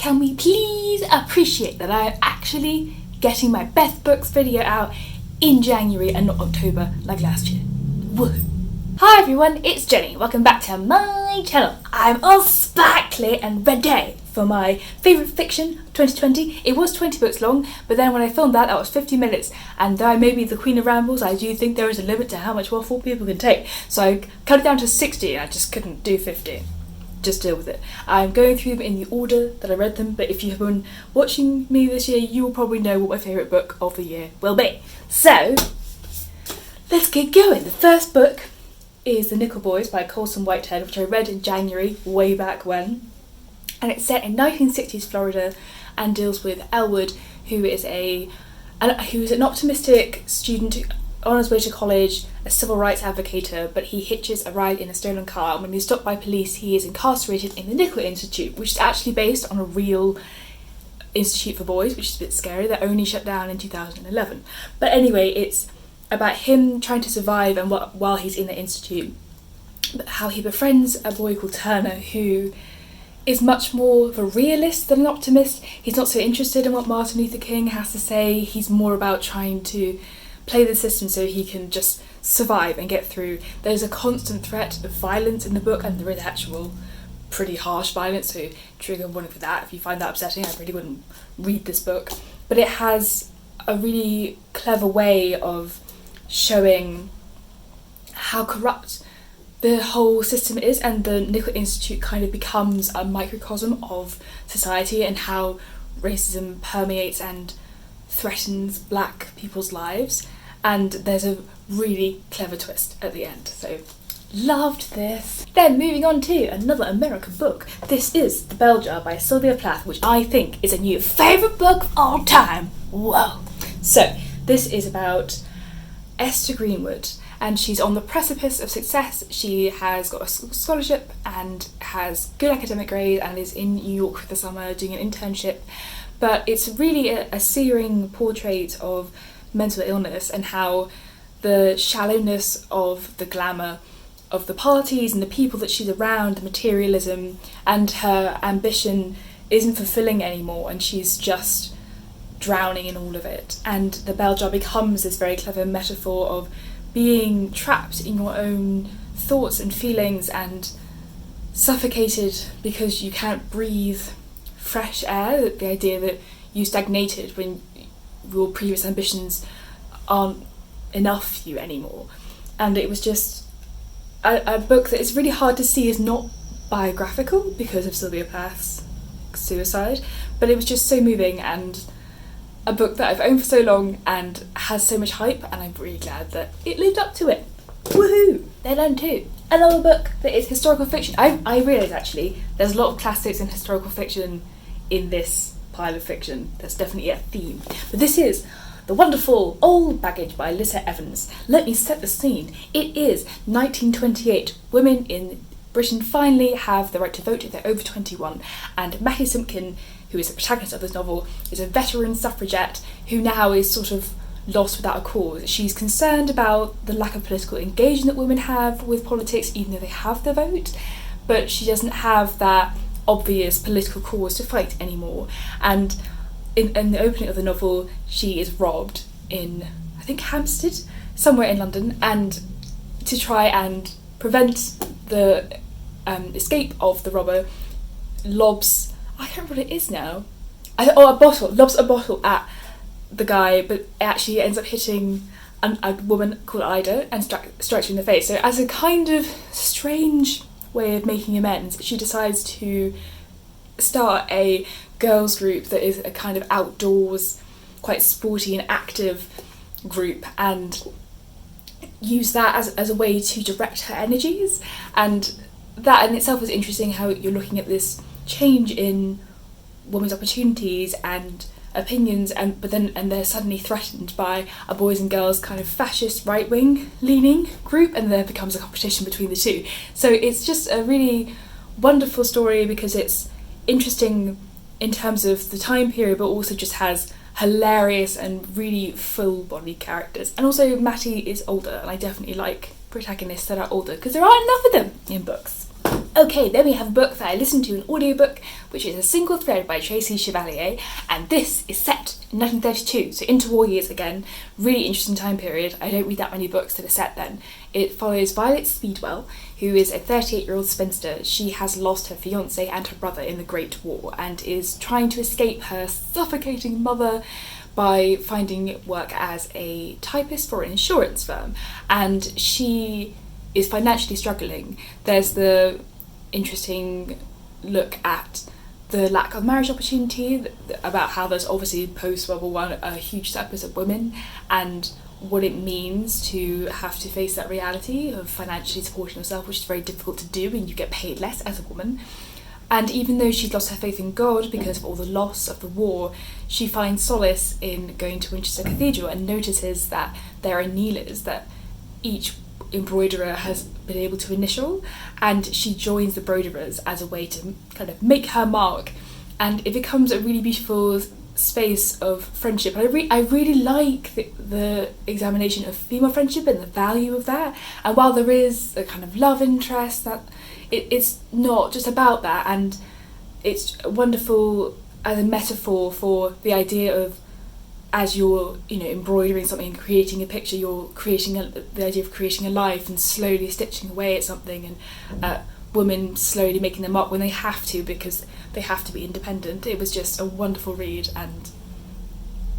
can we please appreciate that I'm actually getting my best books video out in January and not October like last year. Woo! Hi everyone, it's Jenny. Welcome back to my channel. I'm all sparkly and ready for my favourite fiction 2020. It was 20 books long, but then when I filmed that was 50 minutes, and though I may be the queen of rambles, I do think there is a limit to how much waffle people can take. So I cut it down to 60 and I just couldn't do 50. Just deal with it. I'm going through them in the order that I read them, but if you have been watching me this year, you will probably know what my favourite book of the year will be. So, let's get going. The first book is The Nickel Boys by Colson Whitehead, which I read in January, way back when. And it's set in 1960s Florida and deals with Elwood, who is an optimistic student on his way to college, a civil rights advocate, but he hitches a ride in a stolen car, and when he's stopped by police he is incarcerated in the Nickel Institute, which is actually based on a real institute for boys, which is a bit scary. That only shut down in 2011. But anyway, it's about him trying to survive and while he's in the institute, how he befriends a boy called Turner, who is much more of a realist than an optimist. He's not so interested in what Martin Luther King has to say. He's more about trying to play the system so he can just survive and get through. There's a constant threat of violence in the book, and there is actual pretty harsh violence, so trigger warning for that. If you find that upsetting, I really wouldn't read this book. But it has a really clever way of showing how corrupt the whole system is, and the Nickel Institute kind of becomes a microcosm of society and how racism permeates and threatens black people's lives. And there's a really clever twist at the end, so loved this. Then moving on to another American book. This is The Bell Jar by Sylvia Plath, which I think is a new favourite book of all time. Whoa! So this is about Esther Greenwood, and she's on the precipice of success. She has got a scholarship and has good academic grades and is in New York for the summer doing an internship. But it's really a searing portrait of mental illness and how the shallowness of the glamour of the parties and the people that she's around, the materialism, and her ambition isn't fulfilling anymore, and she's just drowning in all of it. And the bell jar becomes this very clever metaphor of being trapped in your own thoughts and feelings and suffocated because you can't breathe fresh air. The idea that you stagnated when your previous ambitions aren't enough for you anymore. And it was just a book that is really hard to see as not biographical because of Sylvia Plath's suicide, but it was just so moving, and a book that I've owned for so long and has so much hype, and I'm really glad that it lived up to it. Woohoo! Then on to another book that is historical fiction. I realise actually there's a lot of classics and historical fiction in this pile of fiction. There's definitely a theme. But this is The Wonderful Old Baggage by Alyssa Evans. Let me set the scene. It is 1928. Women in Britain finally have the right to vote if they're over 21, and Mattie Simpkin, who is the protagonist of this novel, is a veteran suffragette who now is sort of lost without a cause. She's concerned about the lack of political engagement that women have with politics, even though they have the vote, but she doesn't have that obvious political cause to fight anymore. And in the opening of the novel, she is robbed in, I think, Hampstead, somewhere in London, and to try and prevent the escape of the robber, lobs, I can't remember what it is now, lobs a bottle at the guy, but it actually ends up hitting a woman called Ida and strikes her in the face. So as a kind of strange way of making amends, she decides to start a girls group that is a kind of outdoors, quite sporty and active group, and use that as a way to direct her energies. And that in itself is interesting, how you're looking at this change in women's opportunities and opinions, and they're suddenly threatened by a boys and girls kind of fascist right-wing leaning group, and there becomes a competition between the two. So it's just a really wonderful story because it's interesting in terms of the time period, but also just has hilarious and really full-bodied characters. And also Mattie is older, and I definitely like protagonists that are older because there aren't enough of them in books. Okay, then we have a book that I listened to, an audiobook, which is A Single Thread by Tracy Chevalier, and this is set in 1932, so interwar years again, really interesting time period. I don't read that many books that are set then. It follows Violet Speedwell, who is a 38-year-old spinster. She has lost her fiancé and her brother in the Great War and is trying to escape her suffocating mother by finding work as a typist for an insurance firm, and she is financially struggling. There's the interesting look at the lack of marriage opportunity, about how there's obviously post-World War I a huge surplus of women, and what it means to have to face that reality of financially supporting yourself, which is very difficult to do and you get paid less as a woman. And even though she's lost her faith in God because of all the loss of the war, she finds solace in going to Winchester Cathedral and notices that there are kneelers that each embroiderer has been able to initial, and she joins the broiderers as a way to kind of make her mark, and it becomes a really beautiful space of friendship. I really like the examination of female friendship and the value of that, and while there is a kind of love interest, that it's not just about that, and it's wonderful as a metaphor for the idea of, as you're, embroidering something and creating a picture, you're creating the idea of creating a life and slowly stitching away at something, and women slowly making their mark when they have to, because they have to be independent. It was just a wonderful read, and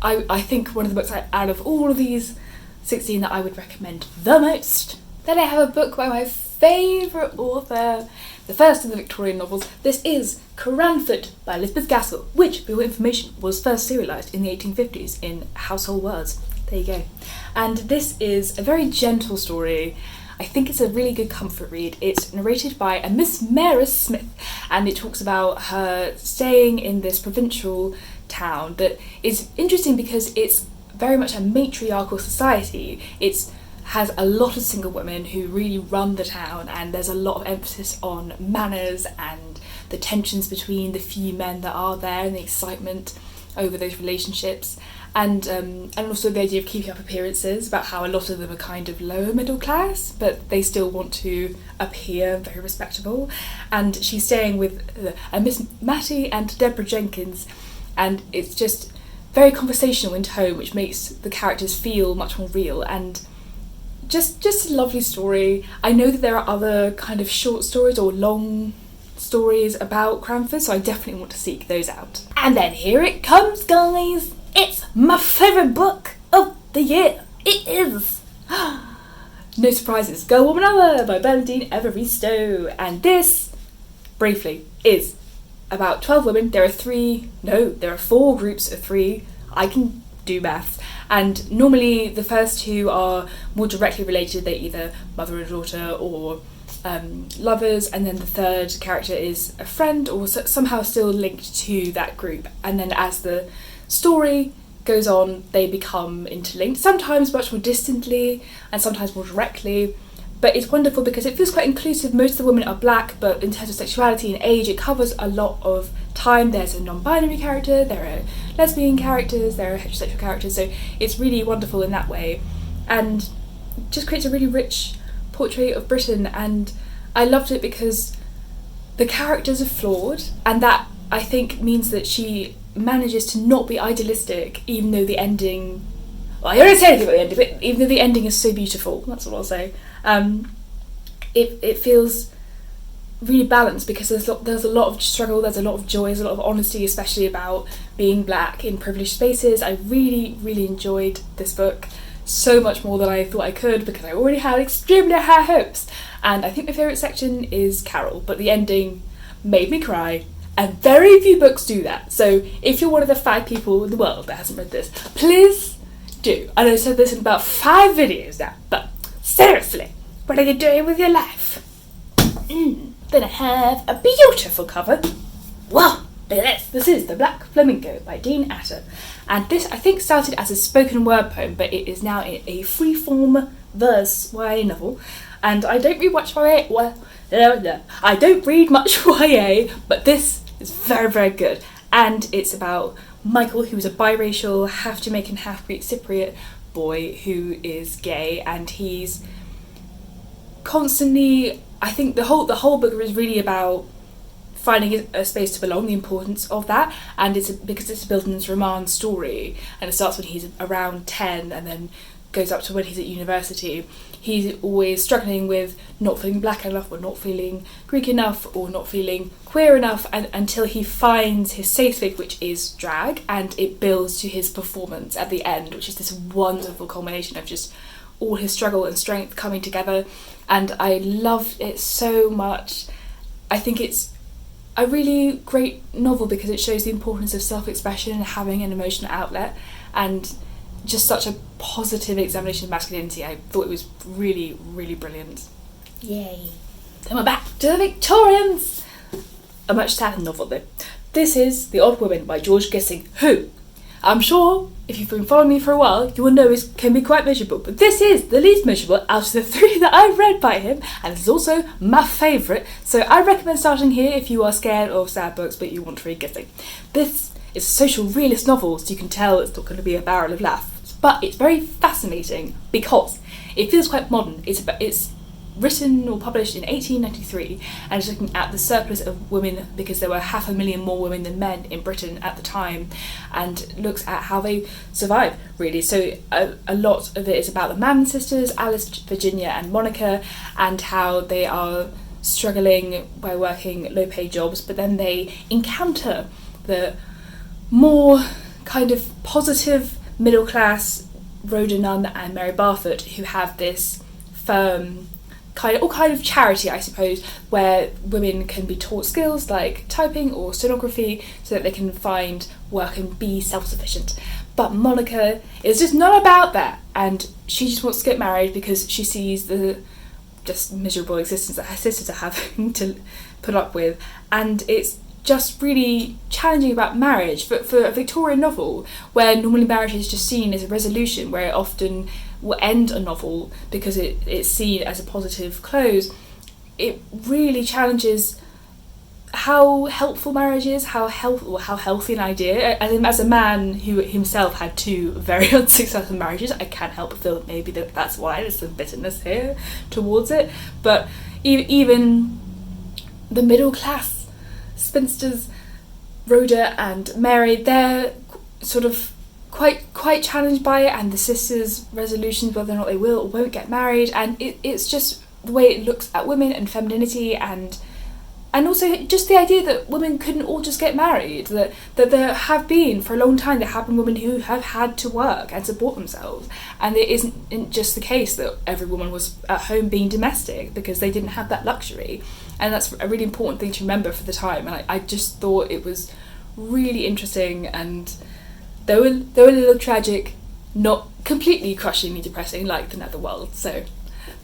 I think one of the books out of all of these 16 that I would recommend the most. Then I have a book by my favourite author, the first of the Victorian novels. This is Cranford by Elizabeth Gaskell, which, for your information, was first serialised in the 1850s in Household Words. There you go. And this is a very gentle story. I think it's a really good comfort read. It's narrated by a Miss Maris Smith, and it talks about her staying in this provincial town that is interesting because it's very much a matriarchal society. It's has a lot of single women who really run the town, and there's a lot of emphasis on manners and the tensions between the few men that are there and the excitement over those relationships, and also the idea of keeping up appearances, about how a lot of them are kind of lower middle class but they still want to appear very respectable. And she's staying with a Miss Mattie and Deborah Jenkins, and it's just very conversational in tone, which makes the characters feel much more real, and just a lovely story. I know that there are other kind of short stories or long stories about Cranford, so I definitely want to seek those out. And then here it comes, guys! It's my favourite book of the year! It is! No surprises, Go Woman Hour by Bernadine Evaristo. And this, briefly, is about 12 women. There are 4 groups of 3. I can do maths. And normally the first 2 are more directly related. They're either mother and daughter or lovers, and then the third character is a friend or somehow still linked to that group. And then as the story goes on, they become interlinked, sometimes much more distantly and sometimes more directly. But it's wonderful because it feels quite inclusive. Most of the women are black, but in terms of sexuality and age, it covers a lot of time. There's a non-binary character, there are lesbian characters, there are heterosexual characters, so it's really wonderful in that way, and just creates a really rich portrait of Britain. And I loved it because the characters are flawed, and that, I think, means that she manages to not be idealistic, even though the ending... Well, I don't want to say anything about the ending, but even though the ending is so beautiful, that's what I'll say. It feels really balanced because there's a lot of struggle, there's a lot of joy, there's a lot of honesty, especially about being black in privileged spaces. I really, really enjoyed this book, so much more than I thought I could, because I already had extremely high hopes. And I think my favourite section is Carol, but the ending made me cry, and very few books do that. So if you're one of the 5 people in the world that hasn't read this, please do. I know I've said this in about 5 videos now, but seriously, what are you doing with your life? Then I have a beautiful cover. Wow, look at this. This is The Black Flamingo by Dean Atter. And this, I think, started as a spoken word poem, but it is now a free-form verse YA novel. And I don't read much YA. I don't read much YA, but this is very, very good. And it's about Michael, who is a biracial, half Jamaican, half Greek Cypriot boy who is gay, and he's constantly I think the whole book is really about finding a space to belong, the importance of that, and because it's a Bildungsroman romance story, and it starts when he's around 10 and then goes up to when he's at university. He's always struggling with not feeling black enough, or not feeling Greek enough, or not feeling queer enough, and until he finds his safe space, which is drag, and it builds to his performance at the end, which is this wonderful culmination of just all his struggle and strength coming together. And I loved it so much. I think it's a really great novel because it shows the importance of self-expression and having an emotional outlet, and just such a positive examination of masculinity. I thought it was really, really brilliant. Yay. Then we're back to the Victorians! A much sadder novel though. This is The Odd Woman by George Gissing, who, I'm sure, if you've been following me for a while, you will know can be quite miserable, but this is the least miserable out of the 3 that I've read by him, and it's also my favourite, so I recommend starting here if you are scared of sad books but you want to read Gissing. This is a social realist novel, so you can tell it's not going to be a barrel of laughs, but it's very fascinating because it feels quite modern. It's written or published in 1893, and it's looking at the surplus of women, because there were 500,000 more women than men in Britain at the time, and looks at how they survive, really. So a lot of it is about the Mann sisters, Alice, Virginia and Monica, and how they are struggling by working low-paid jobs, but then they encounter the more kind of positive middle-class Rhoda Nunn and Mary Barfoot, who have this firm kind of charity, I suppose, where women can be taught skills like typing or stenography so that they can find work and be self-sufficient. But Monica is just not about that, and she just wants to get married because she sees the just miserable existence that her sisters are having to put up with, and it's just really challenging about marriage for a Victorian novel, where normally marriage is just seen as a resolution, where it often will end a novel because it's seen as a positive close. It really challenges how helpful marriage is, how healthy an idea. And as a man who himself had 2 very unsuccessful marriages, I can't help but feel that maybe that's why there's some bitterness here towards it. But even the middle class spinsters, Rhoda and Mary, they're sort of quite challenged by it, and the sisters' resolutions whether or not they will or won't get married, and it's just the way it looks at women and femininity, and also just the idea that women couldn't all just get married, that there have been, for a long time, there have been women who have had to work and support themselves, and it isn't just the case that every woman was at home being domestic, because they didn't have that luxury. And that's a really important thing to remember for the time, and I just thought it was really interesting, and though a little tragic, not completely crushingly depressing like The Netherworld, so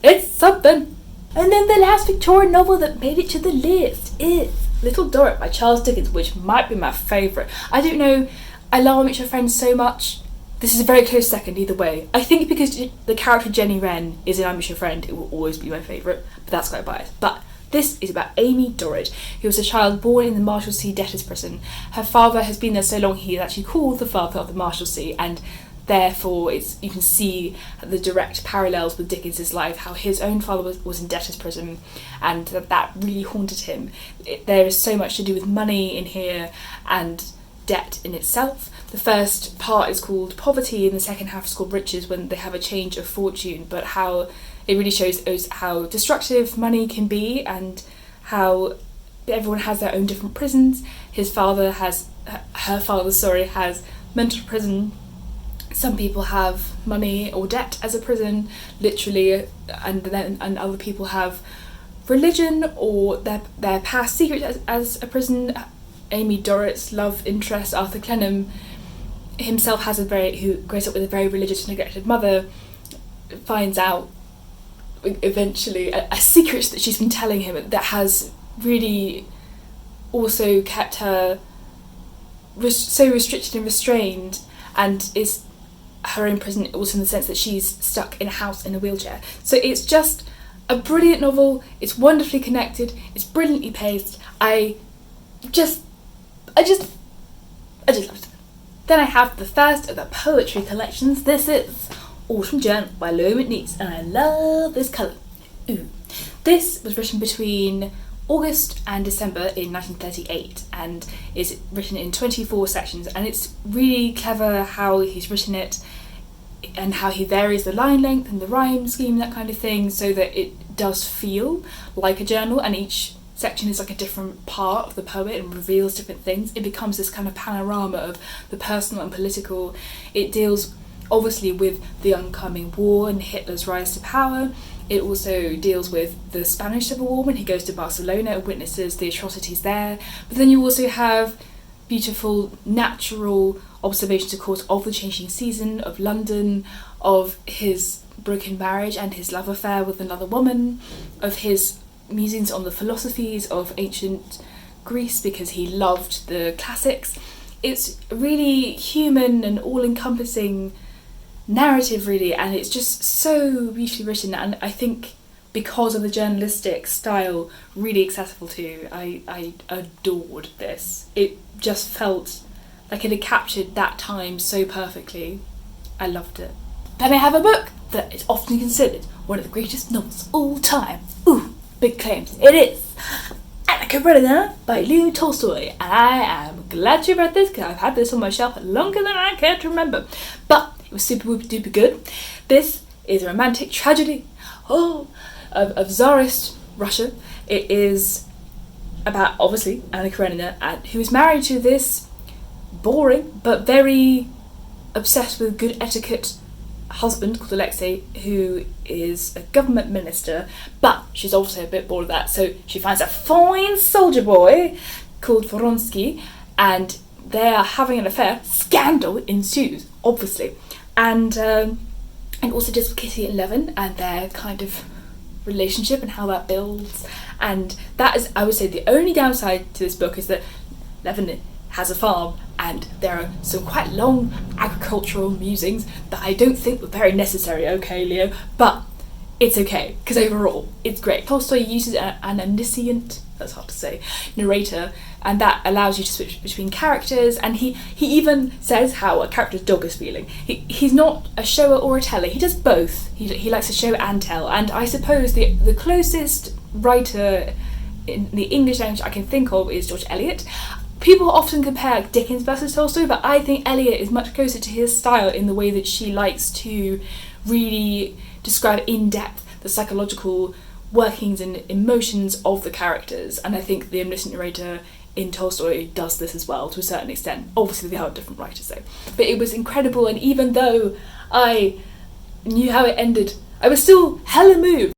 it's something. And then the last Victorian novel that made it to the list is Little Doric by Charles Dickens, which might be my favourite. I don't know, I love I Miss Your Friend so much. This is a very close second either way. I think because the character Jenny Wren is in I Miss Your Friend, it will always be my favourite, but that's quite biased. But this is about Amy Doric, who was a child born in the Marshalsea debtors' prison. Her father has been there so long he is actually called the father of the Marshalsea, and therefore you can see the direct parallels with Dickens' life, how his own father was in debtors' prison, and that really haunted him. There is so much to do with money in here, and debt in itself. The first part is called Poverty, and the second half is called Riches, when they have a change of fortune, but how it really shows how destructive money can be, and how everyone has their own different prisons. Her father has mental prison. Some people have money or debt as a prison, literally, and other people have religion or their past secrets as a prison. Amy Doric's love interest, Arthur Clenham, himself who grows up with a very religious and neglected mother, finds out eventually a secret that she's been telling him that has really also kept her so restricted and restrained, and is her own prison also in the sense that she's stuck in a house in a wheelchair. So it's just a brilliant novel. It's wonderfully connected, it's brilliantly paced. I just loved it. Then I have the first of the poetry collections. This is Autumn Journal by Lowe McNeese, and I love this colour. Ooh. This was written between August and December in 1938 and is written in 24 sections, and it's really clever how he's written it and how he varies the line length and the rhyme scheme, that kind of thing, so that it does feel like a journal, and each section is like a different part of the poet and reveals different things. It becomes this kind of panorama of the personal and political. It deals obviously with the oncoming war and Hitler's rise to power. It also deals with the Spanish Civil War when he goes to Barcelona and witnesses the atrocities there. But then you also have beautiful natural observations, of course, of the changing season, of London, of his broken marriage and his love affair with another woman, of his musings on the philosophies of ancient Greece because he loved the classics. It's a really human and all-encompassing narrative, really, and it's just so beautifully written, and I think because of the journalistic style, really accessible too. I adored this. It just felt like it had captured that time so perfectly. I loved it. Then I have a book that is often considered one of the greatest novels of all time. Ooh, big claims. It is Anna Karenina by Leo Tolstoy, and I am glad you read this because I've had this on my shelf longer than I care to remember. But it was super duper good. This is a romantic tragedy of Tsarist Russia. It is about, obviously, Anna Karenina, who is married to this boring but very obsessed with good etiquette husband called Alexei, who is a government minister, but she's also a bit bored of that, so she finds a fine soldier boy called Voronsky, and they are having an affair. Scandal ensues, obviously, and also just with Kitty and Levin and their kind of relationship and how that builds. And that is, I would say, the only downside to this book is that Levin has a farm and there are some quite long agricultural musings that I don't think were very necessary, okay, Leo, but it's okay, because overall it's great. Tolstoy uses an omniscient, that's hard to say, narrator, and that allows you to switch between characters, and he even says how a character's dog is feeling. He's not a shower or a teller, he does both. He likes to show and tell, and I suppose the closest writer in the English language I can think of is George Eliot. People often compare Dickens versus Tolstoy, but I think Eliot is much closer to his style in the way that she likes to really describe in depth the psychological workings and emotions of the characters, and I think the omniscient narrator in Tolstoy does this as well to a certain extent. Obviously they are different writers though, but it was incredible, and even though I knew how it ended, I was still hella moved.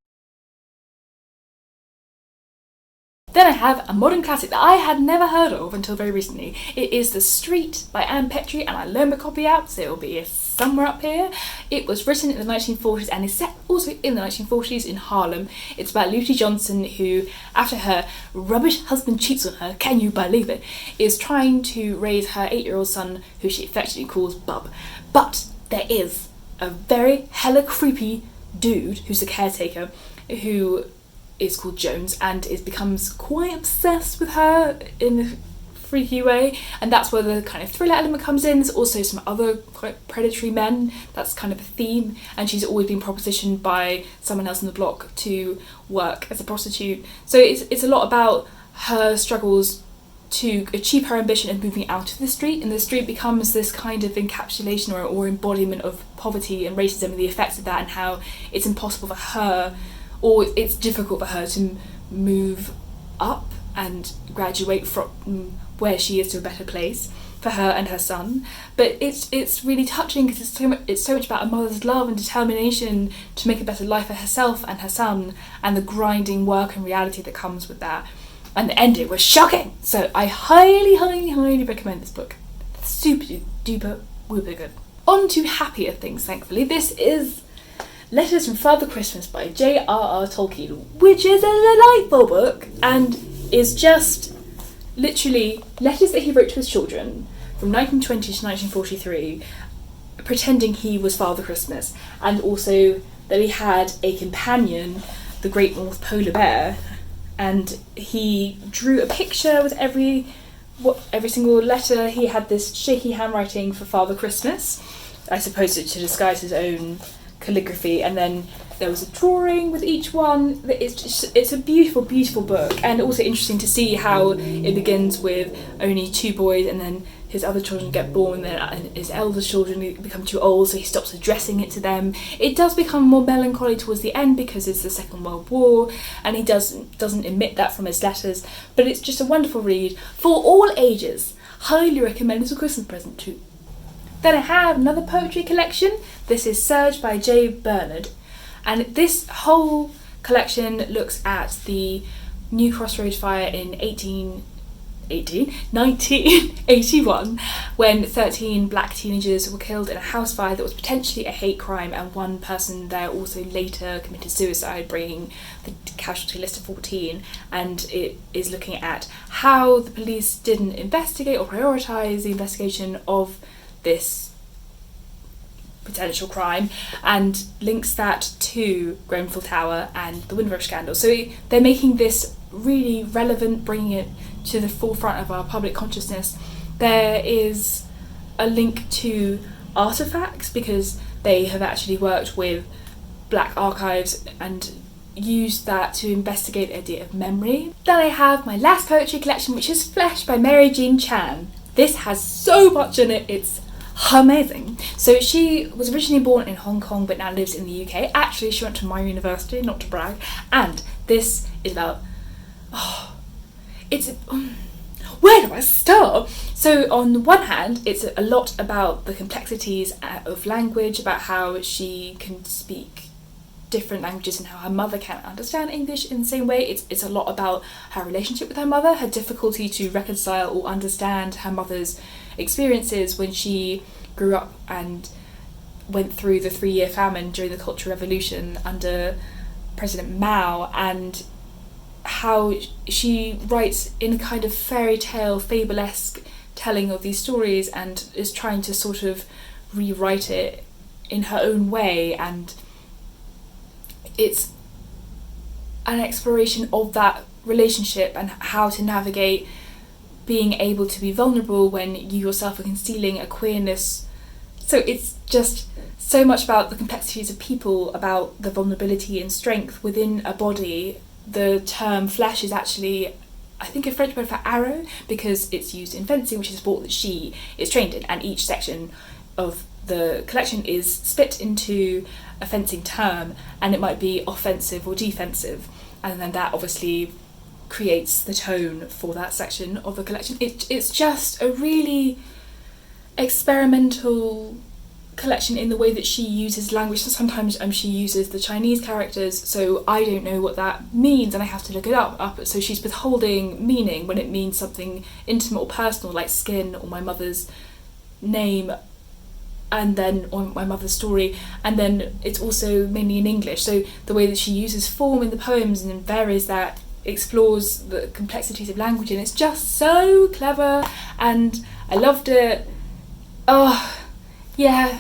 Then I have a modern classic that I had never heard of until very recently. It is The Street by Anne Petrie, and I loaned my copy out, so it'll be somewhere up here. It was written in the 1940s and is set also in the 1940s in Harlem. It's about Lucy Johnson, who, after her rubbish husband cheats on her, can you believe it, is trying to raise her 8-year-old son, who she affectionately calls Bub. But there is a very hella creepy dude who's a caretaker who is called Jones and becomes quite obsessed with her in a freaky way, and that's where the kind of thriller element comes in. There's also some other quite predatory men, that's kind of a theme, and she's always been propositioned by someone else in the block to work as a prostitute. So it's a lot about her struggles to achieve her ambition of moving out of the street, and the street becomes this kind of encapsulation or embodiment of poverty and racism and the effects of that, and how it's impossible for her, or it's difficult for her to move up and graduate from where she is to a better place for her and her son. But it's really touching because it's so much about a mother's love and determination to make a better life for herself and her son, and the grinding work and reality that comes with that. And the ending was shocking, so I highly, highly, highly recommend this book. Super duper whooper good. On to happier things, thankfully. This is Letters from Father Christmas by J.R.R. Tolkien, which is a delightful book and is just literally letters that he wrote to his children from 1920 to 1943, pretending he was Father Christmas, and also that he had a companion, the Great North Polar Bear, and he drew a picture with every single letter. He had this shaky handwriting for Father Christmas, I suppose to disguise his own calligraphy, and then there was a drawing with each one. It's a beautiful, beautiful book, and also interesting to see how it begins with only 2 boys, and then his other children get born, and his elder children become too old, so he stops addressing it to them. It does become more melancholy towards the end because it's the Second World War, and he doesn't admit that from his letters, but it's just a wonderful read for all ages. Highly recommend as a Christmas present too. Then I have another poetry collection. This is Serge by J. Bernard, and this whole collection looks at the New Crossroads fire in 1981, when 13 black teenagers were killed in a house fire that was potentially a hate crime, and one person there also later committed suicide, bringing the casualty list to 14. And it is looking at how the police didn't investigate or prioritise the investigation of this potential crime, and links that to Grenfell Tower and the Windrush scandal. So they're making this really relevant, bringing it to the forefront of our public consciousness. There is a link to artefacts because they have actually worked with black archives and used that to investigate the idea of memory. Then I have my last poetry collection, which is Flesh by Mary Jean Chan. This has so much in it, it's amazing. So she was originally born in Hong Kong but now lives in the UK. Actually, she went to my university, not to brag, and this is about where do I start? So on the one hand, it's a lot about the complexities of language, about how she can speak different languages and how her mother can't understand English in the same way. It's a lot about her relationship with her mother, her difficulty to reconcile or understand her mother's experiences when she grew up and went through the 3-year famine during the Cultural Revolution under President Mao, and how she writes in a kind of fairy tale, fable-esque telling of these stories, and is trying to sort of rewrite it in her own way. And it's an exploration of that relationship and how to navigate being able to be vulnerable when you yourself are concealing a queerness. So it's just so much about the complexities of people, about the vulnerability and strength within a body. The term flesh is actually, I think, a French word for arrow, because it's used in fencing, which is a sport that she is trained in, and each section of the collection is split into a fencing term, and it might be offensive or defensive, and then that obviously creates the tone for that section of the collection. It's just a really experimental collection in the way that she uses language. Sometimes she uses the Chinese characters, so I don't know what that means and I have to look it up. So she's withholding meaning when it means something intimate or personal, like skin or my mother's name, and then or my mother's story, and then it's also mainly in English. So the way that she uses form in the poems and varies that, explores the complexities of language, and it's just so clever, and I loved it. Oh yeah,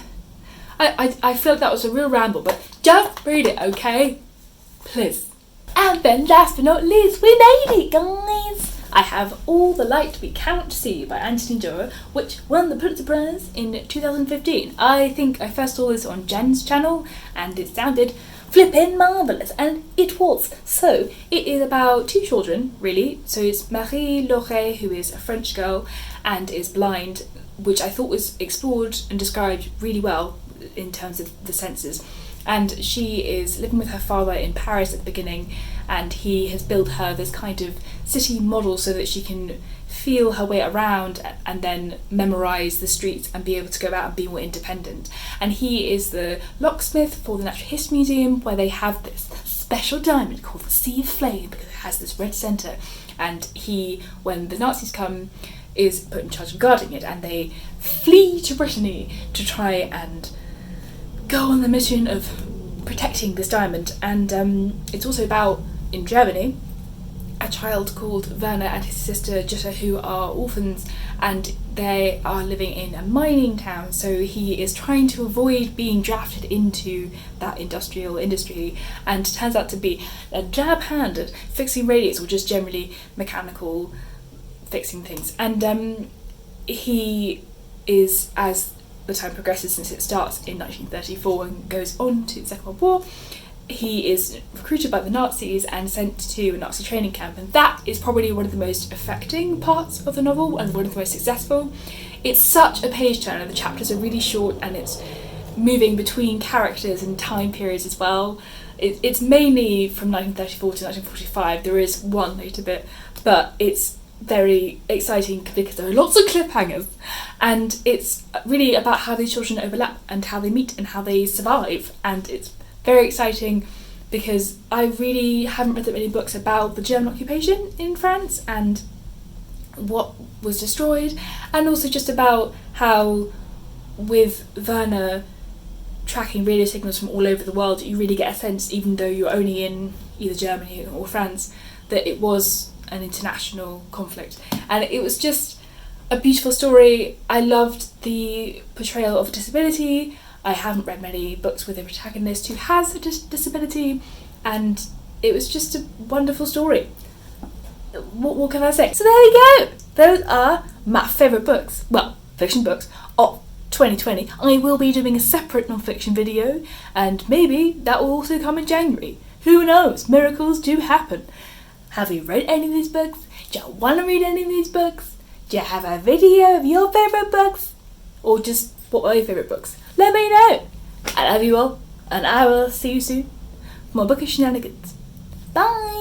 I feel like that was a real ramble, but just read it, okay? Please. And then last but not least, we made it, guys! I have All the Light We Cannot See by Anthony Doerr, which won the Pulitzer Prize in 2015. I think I first saw this on Jen's channel, and it sounded flippin' marvellous, and it was. So, it is about 2 children, really. So it's Marie-Laure, who is a French girl and is blind, which I thought was explored and described really well in terms of the senses. And she is living with her father in Paris at the beginning, and he has built her this kind of city model so that she can feel her way around and then memorise the streets and be able to go out and be more independent. And he is the locksmith for the Natural History Museum, where they have this special diamond called the Sea of Flame because it has this red centre. And he, when the Nazis come, is put in charge of guarding it, and they flee to Brittany to try and go on the mission of protecting this diamond. And it's also about, in Germany, a child called Werner and his sister Jutta, who are orphans, and they are living in a mining town, so he is trying to avoid being drafted into that industrial industry, and turns out to be a jab hand at fixing radiators or just generally mechanical fixing things. And he is, as the time progresses, since it starts in 1934 and goes on to the Second World War. He is recruited by the Nazis and sent to a Nazi training camp, and that is probably one of the most affecting parts of the novel and one of the most successful. It's such a page turner. The chapters are really short and it's moving between characters and time periods as well. It's mainly from 1934 to 1945. There is one later bit, but it's very exciting because there are lots of cliffhangers, and it's really about how these children overlap and how they meet and how they survive, and it's very exciting because I really haven't read that many books about the German occupation in France and what was destroyed, and also just about how with Werner tracking radio signals from all over the world, you really get a sense, even though you're only in either Germany or France, that it was an international conflict. And it was just a beautiful story. I loved the portrayal of disability. I haven't read many books with a protagonist who has a disability, and it was just a wonderful story. What can I say? So there we go! Those are my favourite books, well, fiction books, of 2020. I will be doing a separate non-fiction video, and maybe that will also come in January. Who knows? Miracles do happen. Have you read any of these books? Do you want to read any of these books? Do you have a video of your favourite books? Or just what are your favourite books? Let me know! I love you all, and I will see you soon for more Bookish Shenanigans. Bye!